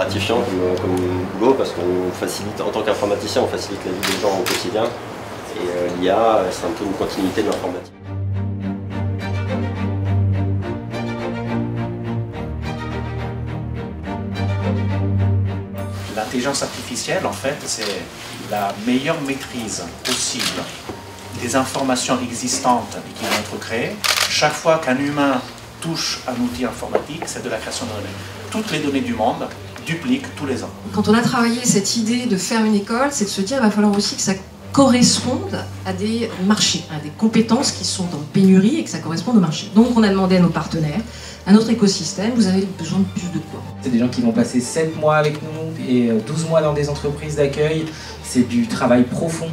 gratifiant comme boulot parce qu'on facilite, en tant qu'informaticien, on facilite la vie des gens au quotidien. Et l'IA, c'est un peu une continuité de l'informatique. L'intelligence artificielle, en fait, c'est la meilleure maîtrise possible des informations existantes et qui vont être créées. Chaque fois qu'un humain touche un outil informatique, c'est de la création de données. Toutes les données du monde dupliquent tous les ans. Quand on a travaillé cette idée de faire une école, c'est de se dire qu'il va falloir aussi que ça corresponde à des marchés, à des compétences qui sont en pénurie et que ça corresponde au marché. Donc on a demandé à nos partenaires, à notre écosystème, vous avez besoin de plus de quoi? C'est des gens qui vont passer 7 mois avec nous et 12 mois dans des entreprises d'accueil. C'est du travail profond.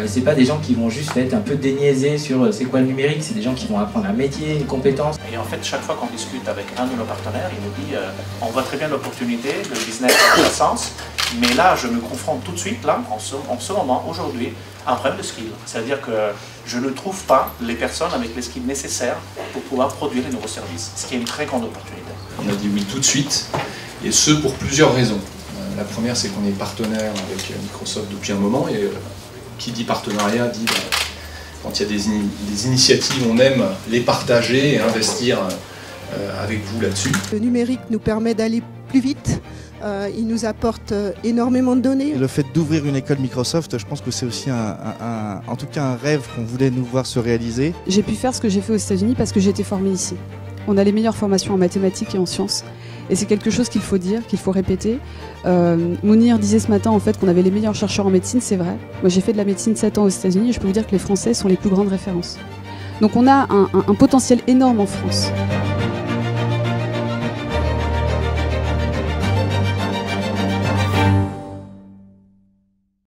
C'est pas des gens qui vont juste être un peu déniaisés sur c'est quoi le numérique, c'est des gens qui vont apprendre un métier, une compétence. Et en fait, chaque fois qu'on discute avec un de nos partenaires, il nous dit on voit très bien l'opportunité, le business a du sens, mais là, je me confronte tout de suite, là, en ce moment, aujourd'hui, à un problème de skill. C'est-à-dire que je ne trouve pas les personnes avec les skills nécessaires pour pouvoir produire les nouveaux services, ce qui est une très grande opportunité. On a dit oui tout de suite, et ce pour plusieurs raisons. La première, c'est qu'on est partenaire avec Microsoft depuis un moment, et qui dit partenariat dit quand il y a des initiatives, on aime les partager et investir avec vous là-dessus. Le numérique nous permet d'aller plus vite. Il nous apporte énormément de données. Le fait d'ouvrir une école Microsoft, je pense que c'est aussi en tout cas un rêve qu'on voulait nous voir se réaliser. J'ai pu faire ce que j'ai fait aux États-Unis parce que j'ai été formée ici. On a les meilleures formations en mathématiques et en sciences. Et c'est quelque chose qu'il faut dire, qu'il faut répéter. Mounir disait ce matin en fait qu'on avait les meilleurs chercheurs en médecine, c'est vrai. Moi j'ai fait de la médecine 7 ans aux États-Unis et je peux vous dire que les Français sont les plus grandes références. Donc on a un potentiel énorme en France.